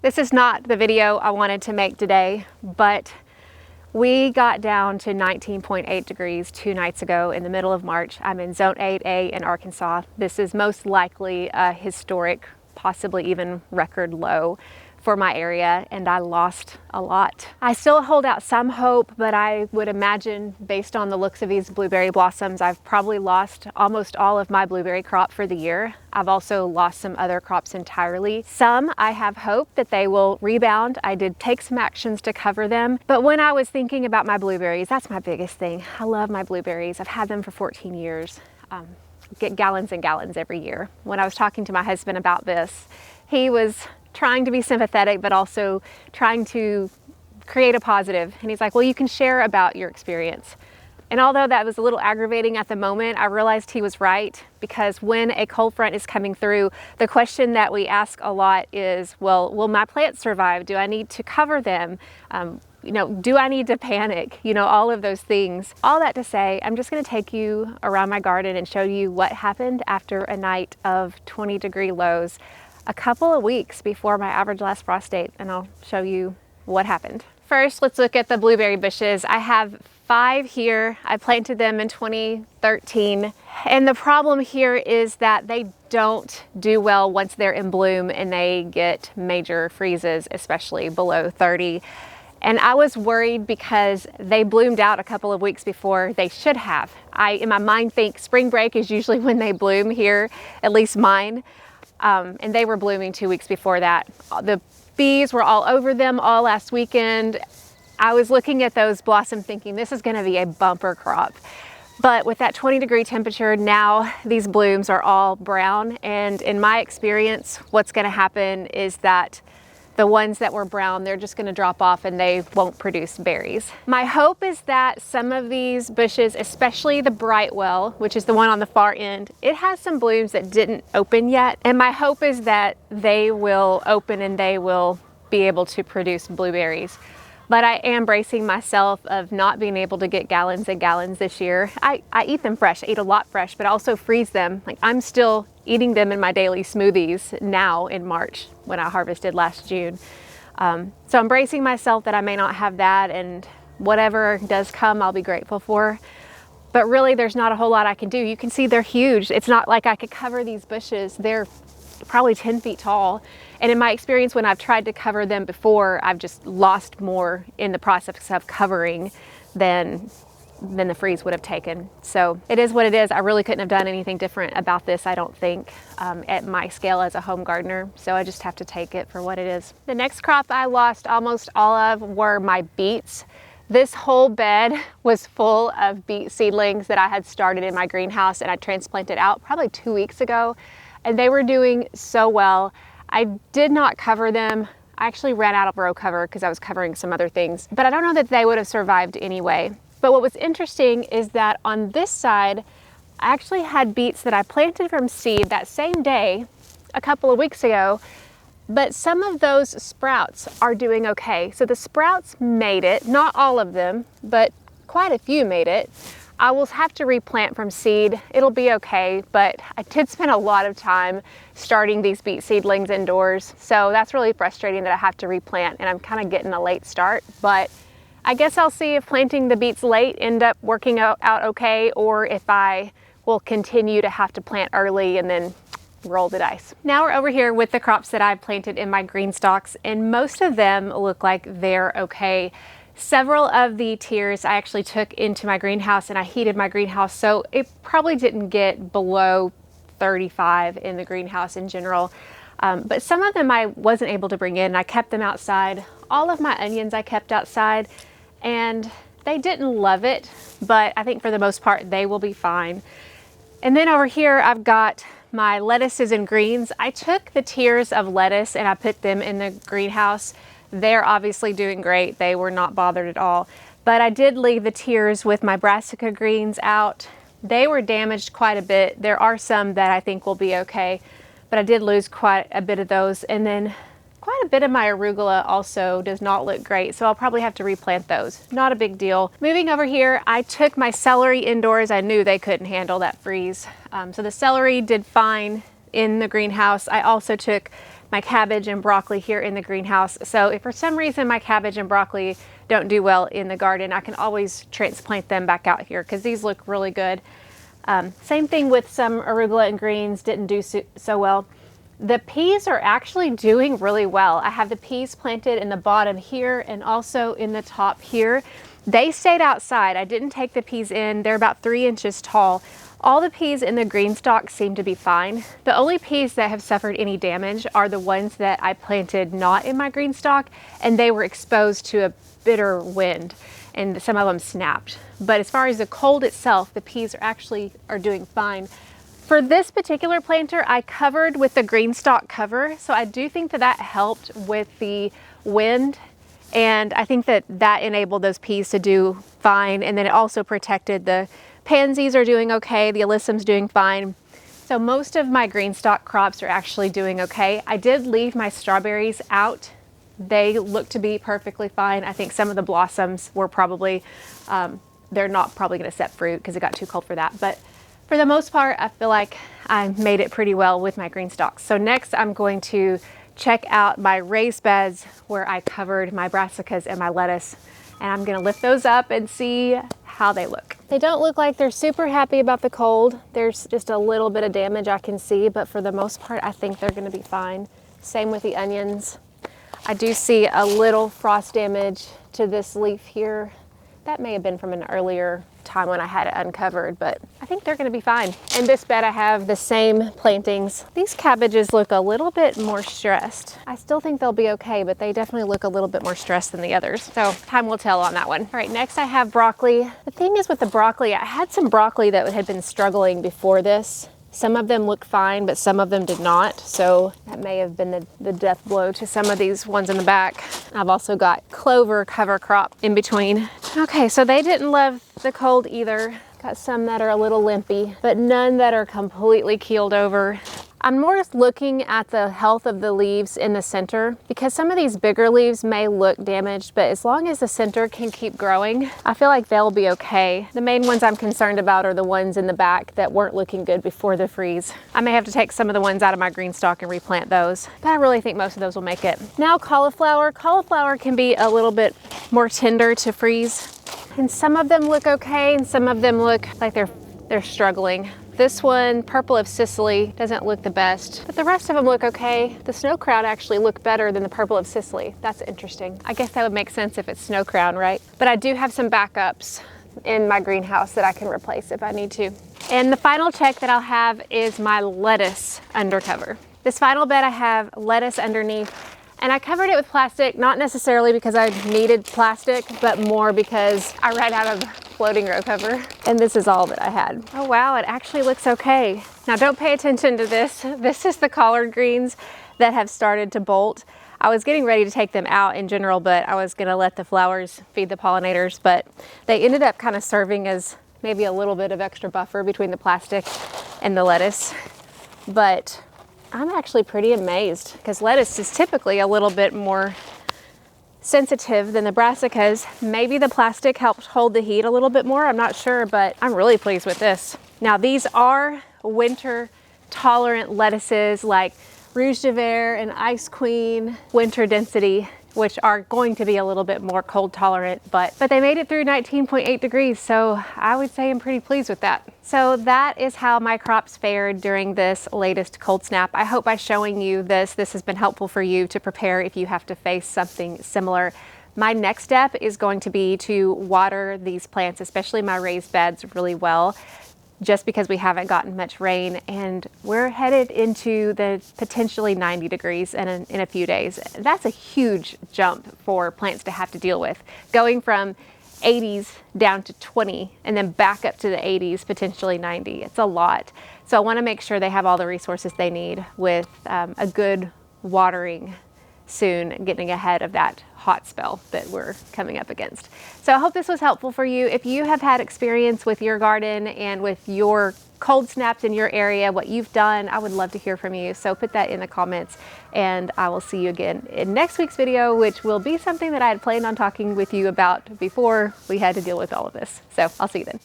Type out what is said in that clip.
This is not the video I wanted to make today, but we got down to 19.8 degrees 2 nights ago in the middle of March. I'm in Zone 8A in Arkansas. This is most likely a historic, possibly even record low for my area, and I lost a lot. I still hold out some hope, but I would imagine, based on the looks of these blueberry blossoms, I've probably lost almost all of my blueberry crop for the year. I've also lost some other crops entirely. Some, I have hope that they will rebound. I did take some actions to cover them, but when I was thinking about my blueberries, that's my biggest thing. I love my blueberries. I've had them for 14 years. Get gallons and gallons every year. When I was talking to my husband about this, he was trying to be sympathetic, but also trying to create a positive. And he's like, well, you can share about your experience. And although that was a little aggravating at the moment, I realized he was right, because when a cold front is coming through, the question that we ask a lot is, well, will my plants survive? Do I need to cover them? Do I need to panic? All of those things. All that to say, I'm just gonna take you around my garden and show you what happened after a night of 20-degree lows a couple of weeks before my average last frost date, and I'll show you what happened. First, let's look at the blueberry bushes. I have 5 here. I planted them in 2013, and the problem here is that they don't do well once they're in bloom and they get major freezes, especially below 30. And I was worried because they bloomed out a couple of weeks before they should have. I, in my mind, think spring break is usually when they bloom here, at least mine. And they were blooming 2 weeks before that. The bees were all over them all last weekend. I was looking at those blossom thinking this is gonna be a bumper crop. But with that 20-degree temperature, now these blooms are all brown. And in my experience, what's gonna happen is that the ones that were brown, they're just gonna drop off and they won't produce berries. My hope is that some of these bushes, especially the Brightwell, which is the one on the far end, it has some blooms that didn't open yet. And my hope is that they will open and they will be able to produce blueberries. But I am bracing myself of not being able to get gallons and gallons this year. I eat them fresh, I eat a lot fresh, but I also freeze them. Like, I'm still eating them in my daily smoothies now in March when I harvested last June. So I'm bracing myself that I may not have that, and whatever does come, I'll be grateful for. But really, there's not a whole lot I can do. You can see they're huge. It's not like I could cover these bushes. They're probably 10 feet tall. And in my experience, when I've tried to cover them before, I've just lost more in the process of covering than the freeze would have taken. So it is what it is. I really couldn't have done anything different about this, I don't think, at my scale as a home gardener. So I just have to take it for what it is. The next crop I lost almost all of were my beets. This whole bed was full of beet seedlings that I had started in my greenhouse, and I transplanted out probably 2 weeks ago, and they were doing so well. I did not cover them. I actually ran out of row cover because I was covering some other things, but I don't know that they would have survived anyway. But what was interesting is that on this side, I actually had beets that I planted from seed that same day a couple of weeks ago, but some of those sprouts are doing okay. So the sprouts made it, not all of them, but quite a few made it. I will have to replant from seed. It'll be okay, but I did spend a lot of time starting these beet seedlings indoors. So that's really frustrating that I have to replant, and I'm kind of getting a late start, but I guess I'll see if planting the beets late end up working out okay, or if I will continue to have to plant early and then roll the dice. Now we're over here with the crops that I've planted in my green stalks, and most of them look like they're okay. Several of the tiers I actually took into my greenhouse, and I heated my greenhouse, so it probably didn't get below 35 in the greenhouse in general. But some of them I wasn't able to bring in. I kept them outside. All of my onions I kept outside, and they didn't love it, but I think for the most part they will be fine. And then over here I've got my lettuces and greens. I took the tiers of lettuce and I put them in the greenhouse. They're obviously doing great. They were not bothered at all. But I did leave the tiers with my brassica greens out. They were damaged quite a bit. There are some that I think will be okay, but I did lose quite a bit of those. And then quite a bit of my arugula also does not look great, so I'll probably have to replant those. Not a big deal. Moving over here, I took my celery indoors. I knew they couldn't handle that freeze. So the celery did fine in the greenhouse. I also took my cabbage and broccoli here in the greenhouse. So if for some reason my cabbage and broccoli don't do well in the garden, I can always transplant them back out here because these look really good. Same thing with some arugula and greens, didn't do so well. The peas are actually doing really well. I have the peas planted in the bottom here and also in the top here. They stayed outside. I didn't take the peas in. They're about 3 inches tall. All the peas in the green stalk seem to be fine. The only peas that have suffered any damage are the ones that I planted not in my green stalk, and they were exposed to a bitter wind and some of them snapped. But as far as the cold itself, the peas are doing fine. For this particular planter, I covered with the green stalk cover, so I do think that helped with the wind, and I think that enabled those peas to do fine, and then it also protected the pansies are doing okay, the alyssum's doing fine. So most of my green stalk crops are actually doing okay. I did leave my strawberries out. They look to be perfectly fine. I think some of the blossoms were probably, they're not probably gonna set fruit because it got too cold for that, but for the most part, I feel like I made it pretty well with my green stalks. So next I'm going to check out my raised beds where I covered my brassicas and my lettuce, and I'm gonna lift those up and see how they look. They don't look like they're super happy about the cold. There's just a little bit of damage I can see, but for the most part, I think they're gonna be fine. Same with the onions. I do see a little frost damage to this leaf here. That may have been from an earlier time when I had it uncovered, but I think they're gonna be fine. In this bed, I have the same plantings. These cabbages look a little bit more stressed. I still think they'll be okay, but they definitely look a little bit more stressed than the others. So time will tell on that one. All right, next I have broccoli. The thing is with the broccoli, I had some broccoli that had been struggling before this. Some of them look fine, but some of them did not. So that may have been the death blow to some of these ones in the back. I've also got clover cover crop in between. Okay, so they didn't love the cold either. Got some that are a little limpy, but none that are completely keeled over. I'm more looking at the health of the leaves in the center because some of these bigger leaves may look damaged, but as long as the center can keep growing, I feel like they'll be okay. The main ones I'm concerned about are the ones in the back that weren't looking good before the freeze. I may have to take some of the ones out of my green stalk and replant those, but I really think most of those will make it. Now cauliflower. Cauliflower can be a little bit more tender to freeze, and some of them look okay and some of them look like they're struggling. This one, Purple of Sicily, doesn't look the best, but the rest of them look okay. The snow crown actually look better than the Purple of Sicily. That's interesting. I guess that would make sense if it's snow crown, right? But I do have some backups in my greenhouse that I can replace if I need to. And the final check that I'll have is my lettuce undercover. This final bed I have lettuce underneath, and I covered it with plastic, not necessarily because I needed plastic, but more because I ran out of floating row cover, and this is all that I had. Oh wow, it actually looks okay. Now don't pay attention to this. This is the collard greens that have started to bolt. I was getting ready to take them out in general, but I was gonna let the flowers feed the pollinators, but they ended up kind of serving as maybe a little bit of extra buffer between the plastic and the lettuce. But I'm actually pretty amazed because lettuce is typically a little bit more sensitive than the brassicas. Maybe the plastic helped hold the heat a little bit more, I'm not sure, but I'm really pleased with this. Now these are winter tolerant lettuces like Rouge de Verre and Ice Queen, Winter Density, which are going to be a little bit more cold tolerant, but they made it through 19.8 degrees, so I would say I'm pretty pleased with that. So that is how my crops fared during this latest cold snap. I hope by showing you this has been helpful for you to prepare if you have to face something similar. My next step is going to be to water these plants, especially my raised beds, really well, just because we haven't gotten much rain, and we're headed into the potentially 90 degrees in a few days. That's a huge jump for plants to have to deal with. Going from 80s down to 20 and then back up to the 80s, potentially 90. It's a lot. So I want to make sure they have all the resources they need with a good watering soon, getting ahead of that hot spell that we're coming up against. So I hope this was helpful for you. If you have had experience with your garden and with your cold snaps in your area, what you've done, I would love to hear from you. So put that in the comments, and I will see you again in next week's video, which will be something that I had planned on talking with you about before we had to deal with all of this. So I'll see you then.